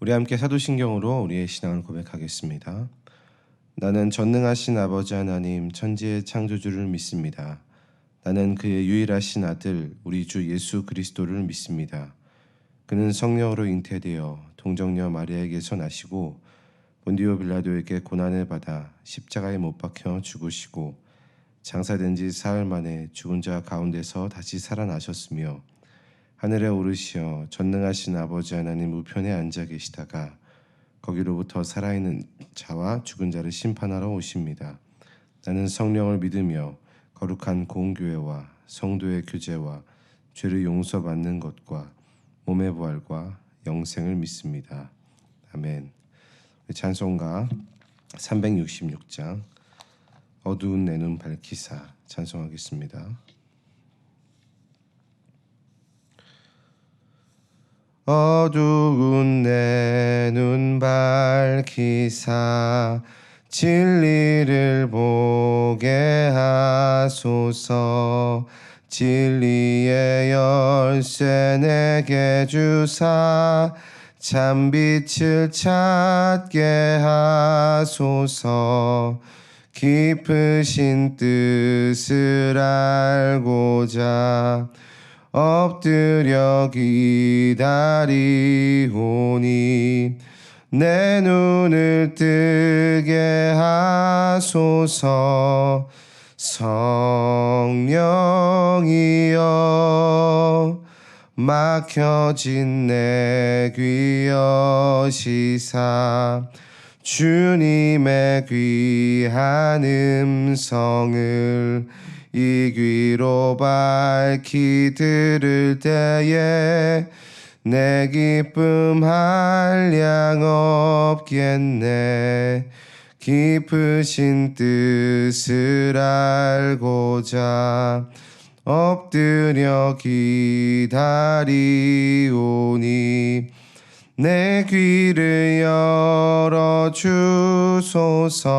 우리 함께 사도신경으로 우리의 신앙을 고백하겠습니다. 나는 전능하신 아버지 하나님 천지의 창조주를 믿습니다. 나는 그의 유일하신 아들 우리 주 예수 그리스도를 믿습니다. 그는 성령으로 잉태되어 동정녀 마리아에게서 나시고 본디오 빌라도에게 고난을 받아 십자가에 못 박혀 죽으시고 장사된 지 사흘 만에 죽은 자 가운데서 다시 살아나셨으며 하늘에 오르시어 전능하신 아버지 하나님 우편에 앉아 계시다가 거기로부터 살아있는 자와 죽은 자를 심판하러 오십니다. 나는 성령을 믿으며 거룩한 공교회와 성도의 교제와 죄를 용서받는 것과 몸의 부활과 영생을 믿습니다. 아멘. 찬송가 366장 어두운 내 눈 밝히사 찬송하겠습니다. 어두운 내 눈 밝히사 진리를 보게 하소서. 진리의 열쇠 내게 주사 참빛을 찾게 하소서. 깊으신 뜻을 알고자 엎드려 기다리오니 내 눈을 뜨게 하소서. 성령이여 막혀진 내 귀 여시사 주님의 귀한 음성을 이 귀로 밝히 들을 때에 내 기쁨 한량 없겠네. 깊으신 뜻을 알고자 엎드려 기다리오니 내 귀를 열어 주소서.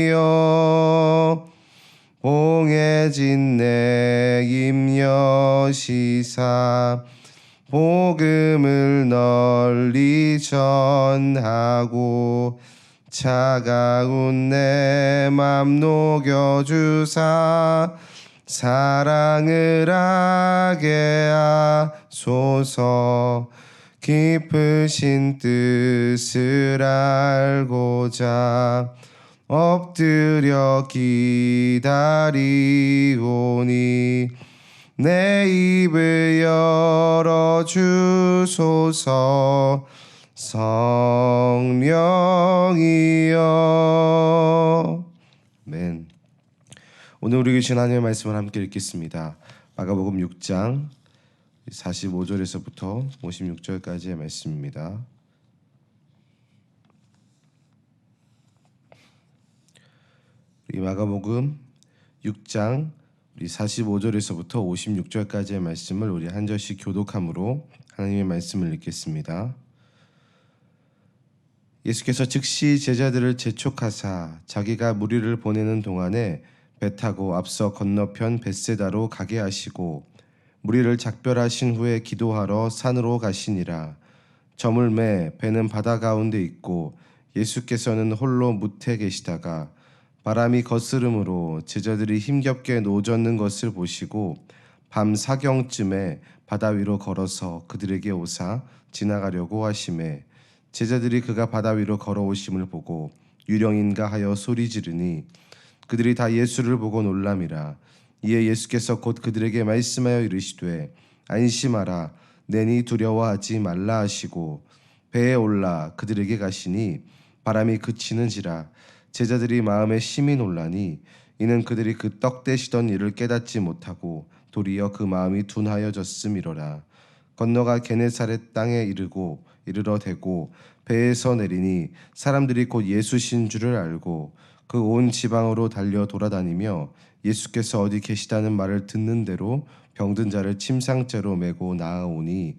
성령이여 봉해진 내 입 여시사 복음을 널리 전하고 차가운 내 맘 녹여주사 사랑을 하게 하소서. 깊으신 뜻을 알고자 엎드려 기다리오니 내 입을 열어 주소서. 성령이여. 아멘. 오늘 우리 주신 하나님의 말씀을 함께 읽겠습니다. 마가복음 6장 45절에서부터 56절까지의 말씀입니다. 이 마가복음 6장 45절에서부터 56절까지의 말씀을 우리 한 절씩 교독함으로 하나님의 말씀을 읽겠습니다. 예수께서 즉시 제자들을 재촉하사 자기가 무리를 보내는 동안에 배 타고 앞서 건너편 벳세다로 가게 하시고 무리를 작별하신 후에 기도하러 산으로 가시니라. 점을 매 배는 바다 가운데 있고 예수께서는 홀로 무태 계시다가 바람이 거스름으로 제자들이 힘겹게 노젓는 것을 보시고 밤 사경쯤에 바다 위로 걸어서 그들에게 오사 지나가려고 하시매 제자들이 그가 바다 위로 걸어오심을 보고 유령인가 하여 소리 지르니 그들이 다 예수를 보고 놀람이라. 이에 예수께서 곧 그들에게 말씀하여 이르시되 안심하라 내니 두려워하지 말라 하시고 배에 올라 그들에게 가시니 바람이 그치는지라. 제자들이 마음에 심히 놀라니 이는 그들이 그 떡 떼시던 일을 깨닫지 못하고 도리어 그 마음이 둔하여졌음이로라. 건너가 게네사렛 땅에 이르러 대고 배에서 내리니 사람들이 곧 예수신 줄을 알고 그 온 지방으로 달려 돌아다니며 예수께서 어디 계시다는 말을 듣는 대로 병든 자를 침상째로 메고 나아오니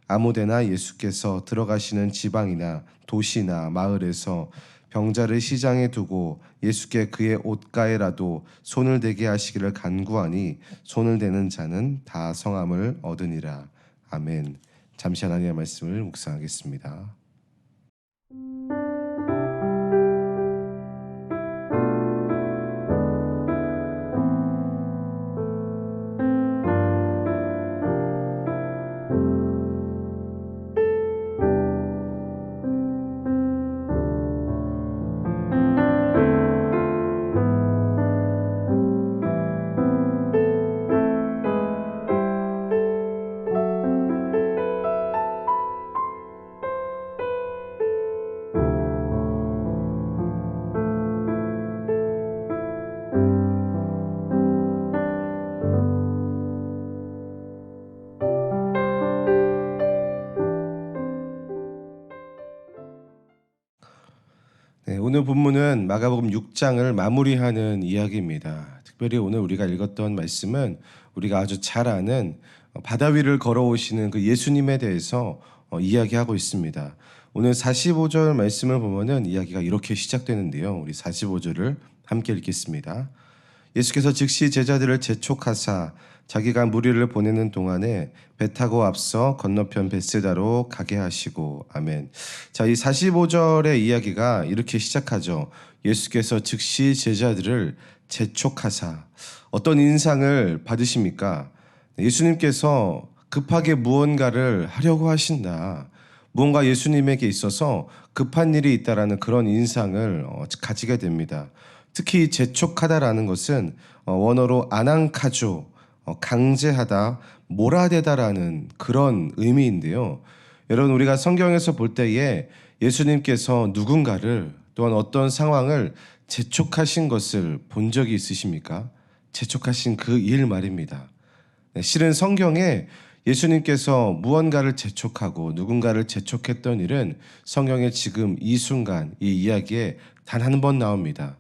아무데나 예수께서 들어가시는 지방이나 도시나 마을에서 병자를 시장에 두고 예수께 그의 옷가에라도 손을 대게 하시기를 간구하니 손을 대는 자는 다 성함을 얻으니라. 아멘. 잠시 하나님의 말씀을 묵상하겠습니다. 네, 오늘 본문은 마가복음 6장을 마무리하는 이야기입니다. 특별히 오늘 우리가 읽었던 말씀은 우리가 아주 잘 아는 바다 위를 걸어오시는 그 예수님에 대해서 이야기하고 있습니다. 오늘 45절 말씀을 보면은 이야기가 이렇게 시작되는데요. 우리 45절을 함께 읽겠습니다. 예수께서 즉시 제자들을 재촉하사 자기가 무리를 보내는 동안에 배 타고 앞서 건너편 벳세다로 가게 하시고. 아멘. 자, 이 45절의 이야기가 이렇게 시작하죠. 예수께서 즉시 제자들을 재촉하사. 어떤 인상을 받으십니까? 예수님께서 급하게 무언가를 하려고 하신다. 무언가 예수님에게 있어서 급한 일이 있다라는 그런 인상을 가지게 됩니다. 특히 재촉하다라는 것은 원어로 아낭카조, 강제하다, 몰아대다라는 그런 의미인데요. 여러분, 우리가 성경에서 볼 때에 예수님께서 누군가를 또한 어떤 상황을 재촉하신 것을 본 적이 있으십니까? 재촉하신 그 일 말입니다. 실은 성경에 예수님께서 무언가를 재촉하고 누군가를 재촉했던 일은 성경에 지금 이 순간 이 이야기에 단 한 번 나옵니다.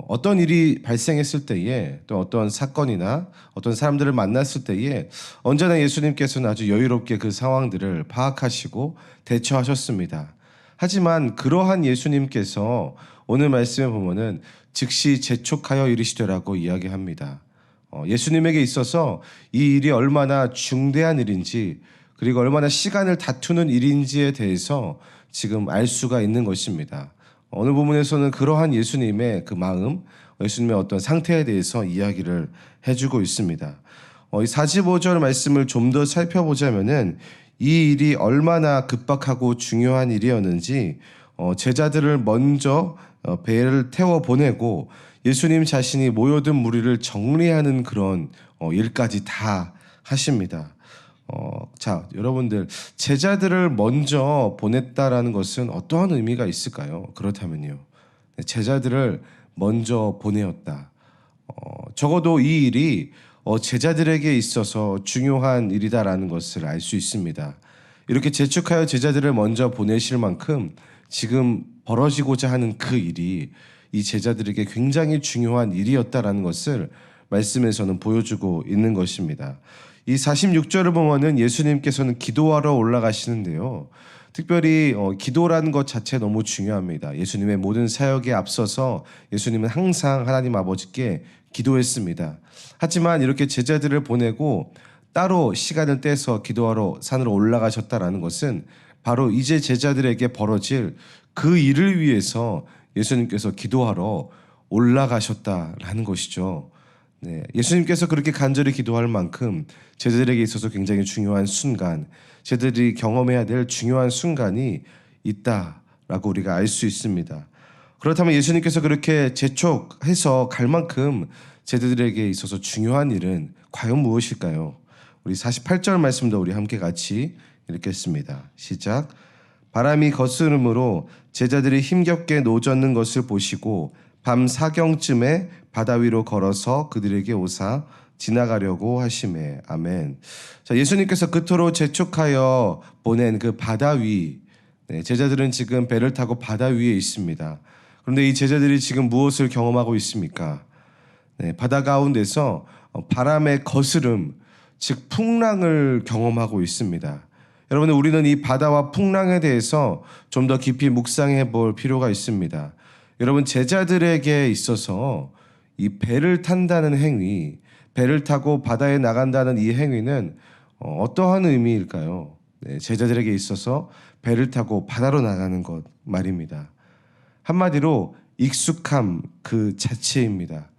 어떤 일이 발생했을 때에 또 어떤 사건이나 어떤 사람들을 만났을 때에 언제나 예수님께서는 아주 여유롭게 그 상황들을 파악하시고 대처하셨습니다. 하지만 그러한 예수님께서 오늘 말씀에 보면은 즉시 재촉하여 이르시되라고 이야기합니다. 예수님에게 있어서 이 일이 얼마나 중대한 일인지 그리고 얼마나 시간을 다투는 일인지에 대해서 지금 알 수가 있는 것입니다. 오늘 본문에서는 그러한 예수님의 그 마음, 예수님의 어떤 상태에 대해서 이야기를 해주고 있습니다. 이 45절 말씀을 좀 더 살펴보자면은 이 일이 얼마나 급박하고 중요한 일이었는지 제자들을 먼저 배를 태워 보내고 예수님 자신이 모여든 무리를 정리하는 그런 일까지 다 하십니다. 자, 여러분들, 제자들을 먼저 보냈다라는 것은 어떠한 의미가 있을까요? 그렇다면요. 제자들을 먼저 보내었다. 적어도 이 일이 제자들에게 있어서 중요한 일이다라는 것을 알 수 있습니다. 이렇게 재촉하여 제자들을 먼저 보내실 만큼 지금 벌어지고자 하는 그 일이 이 제자들에게 굉장히 중요한 일이었다라는 것을 말씀에서는 보여주고 있는 것입니다. 이 46절을 보면은 예수님께서는 기도하러 올라가시는데요. 특별히 기도라는 것 자체 너무 중요합니다. 예수님의 모든 사역에 앞서서 예수님은 항상 하나님 아버지께 기도했습니다. 하지만 이렇게 제자들을 보내고 따로 시간을 떼서 기도하러 산으로 올라가셨다라는 것은 바로 이제 제자들에게 벌어질 그 일을 위해서 예수님께서 기도하러 올라가셨다라는 것이죠. 네, 예수님께서 그렇게 간절히 기도할 만큼 제자들에게 있어서 굉장히 중요한 순간, 제자들이 경험해야 될 중요한 순간이 있다라고 우리가 알 수 있습니다. 그렇다면 예수님께서 그렇게 재촉해서 갈 만큼 제자들에게 있어서 중요한 일은 과연 무엇일까요? 우리 48절 말씀도 우리 함께 같이 읽겠습니다. 시작. 바람이 거스름으로 제자들이 힘겹게 노젓는 것을 보시고 밤 사경쯤에 바다 위로 걸어서 그들에게 오사 지나가려고 하시매. 아멘. 자, 예수님께서 그토록 재촉하여 보낸 그 바다 위, 제자들은 지금 배를 타고 바다 위에 있습니다. 그런데 이 제자들이 지금 무엇을 경험하고 있습니까? 바다 가운데서 바람의 거스름, 즉 풍랑을 경험하고 있습니다. 여러분, 우리는 이 바다와 풍랑에 대해서 좀 더 깊이 묵상해 볼 필요가 있습니다. 여러분, 제자들에게 있어서 이 배를 탄다는 행위, 배를 타고 바다에 나간다는 이 행위는 어떠한 의미일까요? 네, 제자들에게 있어서 배를 타고 바다로 나가는 것 말입니다. 한마디로 익숙함 그 자체입니다.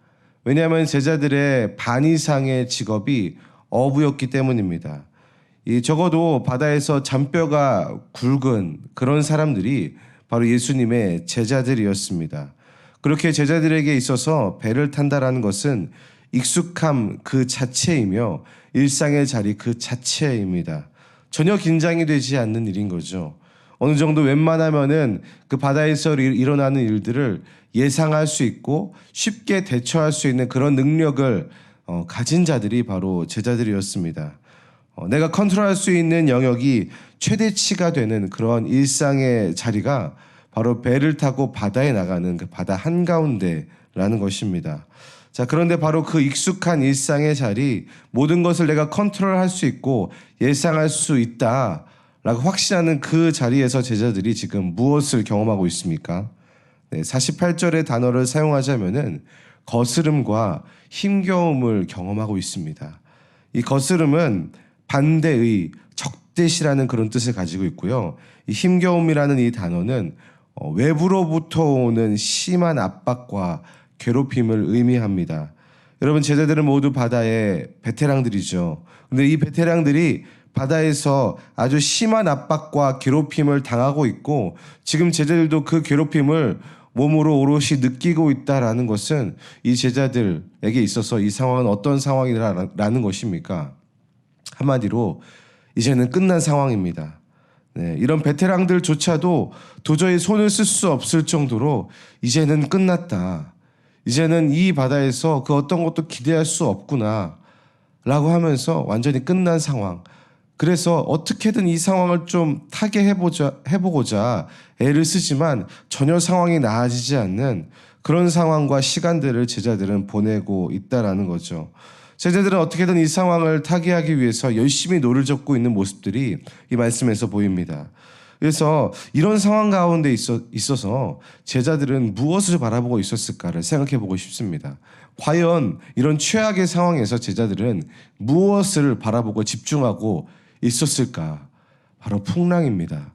왜냐하면 제자들의 반 이상의 직업이 어부였기 때문입니다. 적어도 바다에서 잔뼈가 굵은 그런 사람들이 바로 예수님의 제자들이었습니다. 그렇게 제자들에게 있어서 배를 탄다라는 것은 익숙함 그 자체이며 일상의 자리 그 자체입니다. 전혀 긴장이 되지 않는 일인 거죠. 어느 정도 웬만하면은 그 바다에서 일어나는 일들을 예상할 수 있고 쉽게 대처할 수 있는 그런 능력을 가진 자들이 바로 제자들이었습니다. 내가 컨트롤할 수 있는 영역이 최대치가 되는 그런 일상의 자리가 바로 배를 타고 바다에 나가는 그 바다 한가운데라는 것입니다. 자, 그런데 바로 그 익숙한 일상의 자리, 모든 것을 내가 컨트롤할 수 있고 예상할 수 있다라고 확신하는 그 자리에서 제자들이 지금 무엇을 경험하고 있습니까? 네, 48절의 단어를 사용하자면은 거스름과 힘겨움을 경험하고 있습니다. 이 거스름은 반대의 적대시라는 그런 뜻을 가지고 있고요. 이 힘겨움이라는 이 단어는 외부로부터 오는 심한 압박과 괴롭힘을 의미합니다. 여러분, 제자들은 모두 바다의 베테랑들이죠. 근데 이 베테랑들이 바다에서 아주 심한 압박과 괴롭힘을 당하고 있고 지금 제자들도 그 괴롭힘을 몸으로 오롯이 느끼고 있다라는 것은 이 제자들에게 있어서 이 상황은 어떤 상황이라는 것입니까? 한마디로 이제는 끝난 상황입니다. 네, 이런 베테랑들조차도 도저히 손을 쓸 수 없을 정도로 이제는 끝났다. 이제는 이 바다에서 그 어떤 것도 기대할 수 없구나 라고 하면서 완전히 끝난 상황. 그래서 어떻게든 이 상황을 좀 타게 해보고자 애를 쓰지만 전혀 상황이 나아지지 않는 그런 상황과 시간들을 제자들은 보내고 있다라는 거죠. 제자들은 어떻게든 이 상황을 타게 하기 위해서 열심히 노를 젓고 있는 모습들이 이 말씀에서 보입니다. 그래서 이런 상황 가운데 있어서 제자들은 무엇을 바라보고 있었을까를 생각해 보고 싶습니다. 과연 이런 최악의 상황에서 제자들은 무엇을 바라보고 집중하고 있었을까? 바로 풍랑입니다.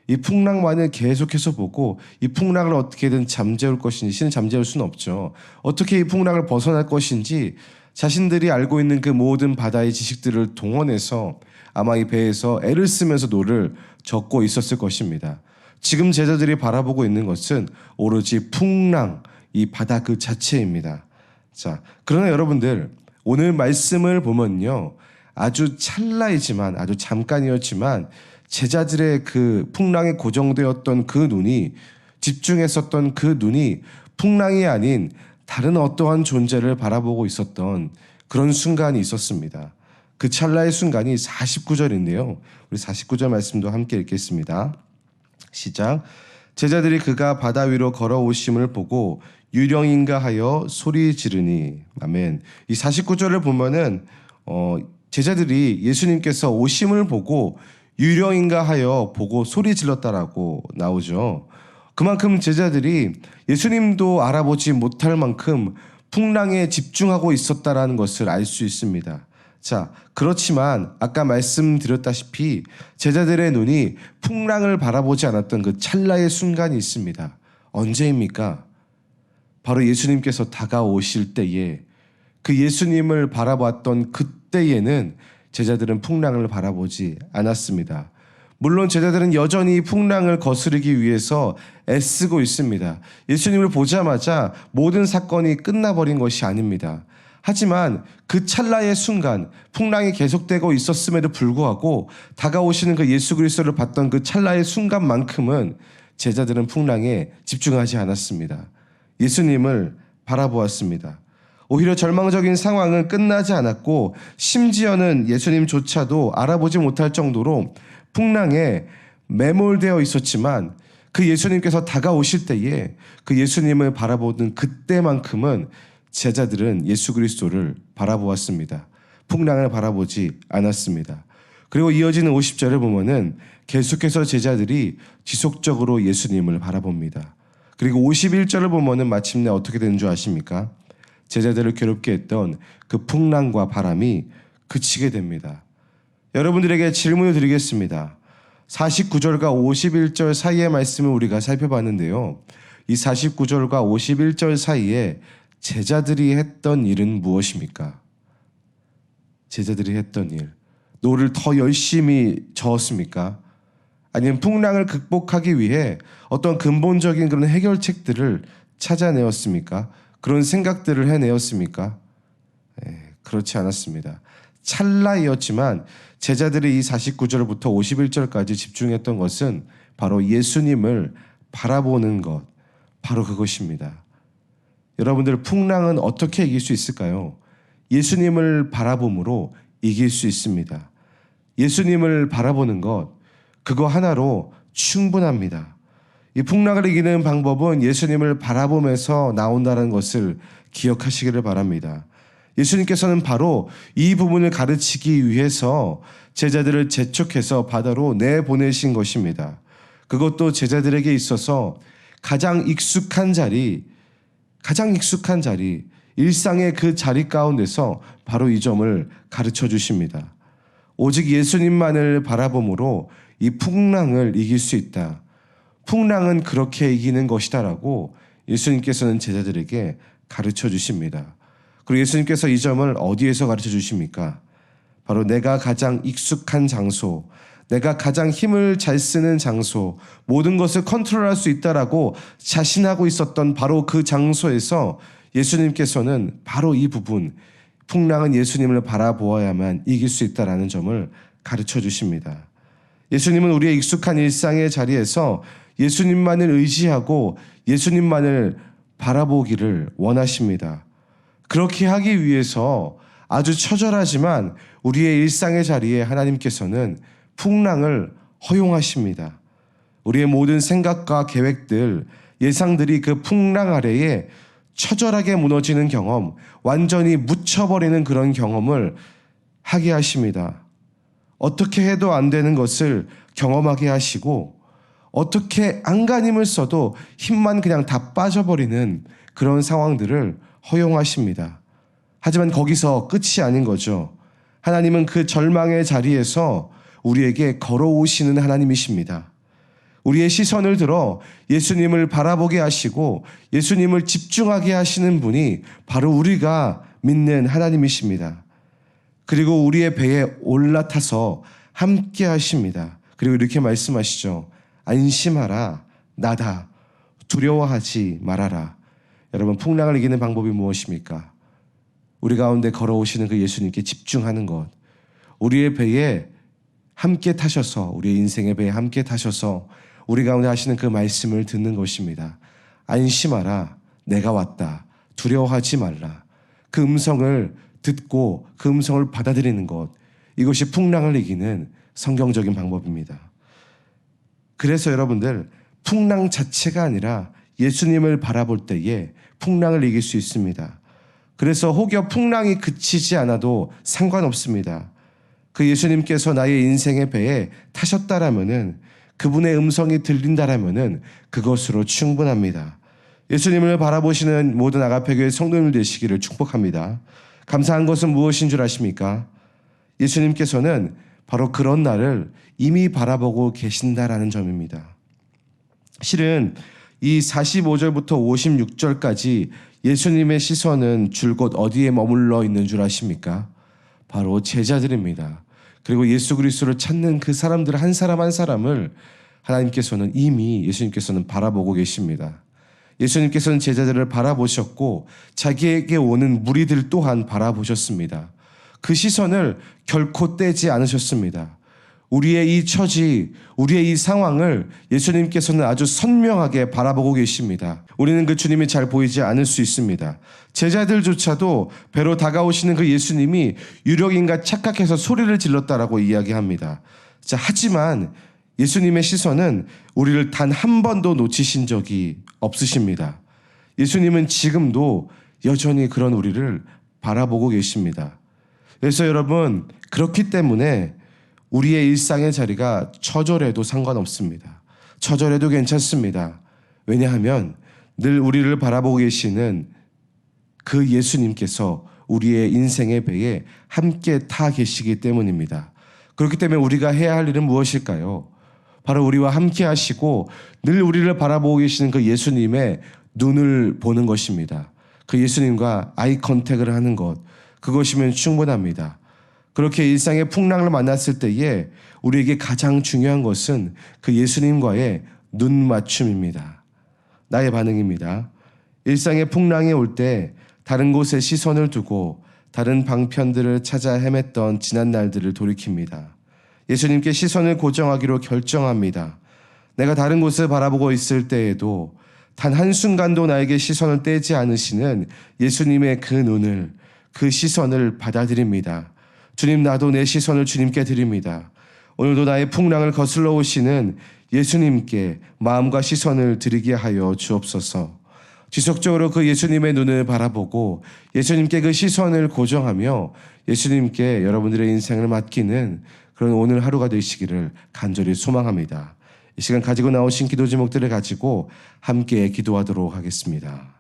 이 풍랑만을 계속해서 보고 이 풍랑을 어떻게든 잠재울 것인지, 실은 잠재울 수는 없죠. 어떻게 이 풍랑을 벗어날 것인지 자신들이 알고 있는 그 모든 바다의 지식들을 동원해서 아마 이 배에서 애를 쓰면서 노를 젓고 있었을 것입니다. 지금 제자들이 바라보고 있는 것은 오로지 풍랑, 이 바다 그 자체입니다. 자, 그러나 여러분들 오늘 말씀을 보면요, 아주 찰나이지만, 아주 잠깐이었지만 제자들의 그 풍랑에 고정되었던 그 눈이, 집중했었던 그 눈이 풍랑이 아닌 다른 어떠한 존재를 바라보고 있었던 그런 순간이 있었습니다. 그 찰나의 순간이 49절인데요. 우리 49절 말씀도 함께 읽겠습니다. 시작. 제자들이 그가 바다 위로 걸어오심을 보고 유령인가 하여 소리 지르니. 아멘. 이 49절을 보면은 제자들이 예수님께서 오심을 보고 유령인가 하여 보고 소리 질렀다라고 나오죠. 그만큼 제자들이 예수님도 알아보지 못할 만큼 풍랑에 집중하고 있었다라는 것을 알 수 있습니다. 자, 그렇지만 아까 말씀드렸다시피 제자들의 눈이 풍랑을 바라보지 않았던 그 찰나의 순간이 있습니다. 언제입니까? 바로 예수님께서 다가오실 때에, 그 예수님을 바라봤던 그때에는 제자들은 풍랑을 바라보지 않았습니다. 물론 제자들은 여전히 풍랑을 거스르기 위해서 애쓰고 있습니다. 예수님을 보자마자 모든 사건이 끝나버린 것이 아닙니다. 하지만 그 찰나의 순간, 풍랑이 계속되고 있었음에도 불구하고 다가오시는 그 예수 그리스도를 봤던 그 찰나의 순간만큼은 제자들은 풍랑에 집중하지 않았습니다. 예수님을 바라보았습니다. 오히려 절망적인 상황은 끝나지 않았고 심지어는 예수님조차도 알아보지 못할 정도로 풍랑에 매몰되어 있었지만 그 예수님께서 다가오실 때에 그 예수님을 바라보는 그때만큼은 제자들은 예수 그리스도를 바라보았습니다. 풍랑을 바라보지 않았습니다. 그리고 이어지는 50절을 보면은 계속해서 제자들이 지속적으로 예수님을 바라봅니다. 그리고 51절을 보면은 마침내 어떻게 되는 줄 아십니까? 제자들을 괴롭게 했던 그 풍랑과 바람이 그치게 됩니다. 여러분들에게 질문을 드리겠습니다. 49절과 51절 사이의 말씀을 우리가 살펴봤는데요. 이 49절과 51절 사이에 제자들이 했던 일은 무엇입니까? 제자들이 했던 일. 노를 더 열심히 저었습니까? 아니면 풍랑을 극복하기 위해 어떤 근본적인 그런 해결책들을 찾아내었습니까? 그런 생각들을 해내었습니까? 그렇지 않았습니다. 찰나이었지만 제자들이 이 49절부터 51절까지 집중했던 것은 바로 예수님을 바라보는 것, 바로 그것입니다. 여러분들, 풍랑은 어떻게 이길 수 있을까요? 예수님을 바라봄으로 이길 수 있습니다. 예수님을 바라보는 것, 그거 하나로 충분합니다. 이 풍랑을 이기는 방법은 예수님을 바라보면서 나온다는 것을 기억하시기를 바랍니다. 예수님께서는 바로 이 부분을 가르치기 위해서 제자들을 재촉해서 바다로 내보내신 것입니다. 그것도 제자들에게 있어서 가장 익숙한 자리, 일상의 그 자리 가운데서 바로 이 점을 가르쳐 주십니다. 오직 예수님만을 바라봄으로 이 풍랑을 이길 수 있다. 풍랑은 그렇게 이기는 것이다라고 예수님께서는 제자들에게 가르쳐 주십니다. 그리고 예수님께서 이 점을 어디에서 가르쳐 주십니까? 바로 내가 가장 익숙한 장소, 내가 가장 힘을 잘 쓰는 장소, 모든 것을 컨트롤할 수 있다라고 자신하고 있었던 바로 그 장소에서 예수님께서는 바로 이 부분, 풍랑은 예수님을 바라보아야만 이길 수 있다라는 점을 가르쳐 주십니다. 예수님은 우리의 익숙한 일상의 자리에서 예수님만을 의지하고 예수님만을 바라보기를 원하십니다. 그렇게 하기 위해서 아주 처절하지만 우리의 일상의 자리에 하나님께서는 풍랑을 허용하십니다. 우리의 모든 생각과 계획들, 예상들이 그 풍랑 아래에 처절하게 무너지는 경험, 완전히 묻혀버리는 그런 경험을 하게 하십니다. 어떻게 해도 안 되는 것을 경험하게 하시고, 어떻게 안간힘을 써도 힘만 그냥 다 빠져버리는 그런 상황들을 허용하십니다. 하지만 거기서 끝이 아닌 거죠. 하나님은 그 절망의 자리에서 우리에게 걸어오시는 하나님이십니다. 우리의 시선을 들어 예수님을 바라보게 하시고 예수님을 집중하게 하시는 분이 바로 우리가 믿는 하나님이십니다. 그리고 우리의 배에 올라타서 함께 하십니다. 그리고 이렇게 말씀하시죠. 안심하라, 나다. 두려워하지 말아라. 여러분, 풍랑을 이기는 방법이 무엇입니까? 우리 가운데 걸어오시는 그 예수님께 집중하는 것. 우리의 배에 함께 타셔서, 우리의 인생의 배에 함께 타셔서 우리 가운데 하시는 그 말씀을 듣는 것입니다. 안심하라, 내가 왔다. 두려워하지 말라. 그 음성을 듣고 그 음성을 받아들이는 것. 이것이 풍랑을 이기는 성경적인 방법입니다. 그래서 여러분들, 풍랑 자체가 아니라 예수님을 바라볼 때에 풍랑을 이길 수 있습니다. 그래서 혹여 풍랑이 그치지 않아도 상관없습니다. 그 예수님께서 나의 인생의 배에 타셨다라면은, 그분의 음성이 들린다라면은 그것으로 충분합니다. 예수님을 바라보시는 모든 아가페교의 성도님들 되시기를 축복합니다. 감사한 것은 무엇인 줄 아십니까? 예수님께서는 바로 그런 나를 이미 바라보고 계신다라는 점입니다. 실은 이 45절부터 56절까지 예수님의 시선은 줄곧 어디에 머물러 있는 줄 아십니까? 바로 제자들입니다. 그리고 예수 그리스도를 찾는 그 사람들 한 사람 한 사람을 하나님께서는 이미 예수님께서는 바라보고 계십니다. 예수님께서는 제자들을 바라보셨고 자기에게 오는 무리들 또한 바라보셨습니다. 그 시선을 결코 떼지 않으셨습니다. 우리의 이 처지, 우리의 이 상황을 예수님께서는 아주 선명하게 바라보고 계십니다. 우리는 그 주님이 잘 보이지 않을 수 있습니다. 제자들조차도 배로 다가오시는 그 예수님이 유력인가 착각해서 소리를 질렀다라고 이야기합니다. 자, 하지만 예수님의 시선은 우리를 단 한 번도 놓치신 적이 없으십니다. 예수님은 지금도 여전히 그런 우리를 바라보고 계십니다. 그래서 여러분, 그렇기 때문에 우리의 일상의 자리가 처절해도 상관없습니다. 처절해도 괜찮습니다. 왜냐하면 늘 우리를 바라보고 계시는 그 예수님께서 우리의 인생의 배에 함께 타 계시기 때문입니다. 그렇기 때문에 우리가 해야 할 일은 무엇일까요? 바로 우리와 함께 하시고 늘 우리를 바라보고 계시는 그 예수님의 눈을 보는 것입니다. 그 예수님과 아이 컨택을 하는 것, 그것이면 충분합니다. 그렇게 일상의 풍랑을 만났을 때에 우리에게 가장 중요한 것은 그 예수님과의 눈 맞춤입니다. 나의 반응입니다. 일상의 풍랑이 올 때 다른 곳에 시선을 두고 다른 방편들을 찾아 헤맸던 지난 날들을 돌이킵니다. 예수님께 시선을 고정하기로 결정합니다. 내가 다른 곳을 바라보고 있을 때에도 단 한순간도 나에게 시선을 떼지 않으시는 예수님의 그 눈을, 그 시선을 받아들입니다. 주님, 나도 내 시선을 주님께 드립니다. 오늘도 나의 풍랑을 거슬러 오시는 예수님께 마음과 시선을 드리게 하여 주옵소서. 지속적으로 그 예수님의 눈을 바라보고 예수님께 그 시선을 고정하며 예수님께 여러분들의 인생을 맡기는 그런 오늘 하루가 되시기를 간절히 소망합니다. 이 시간 가지고 나오신 기도 제목들을 가지고 함께 기도하도록 하겠습니다.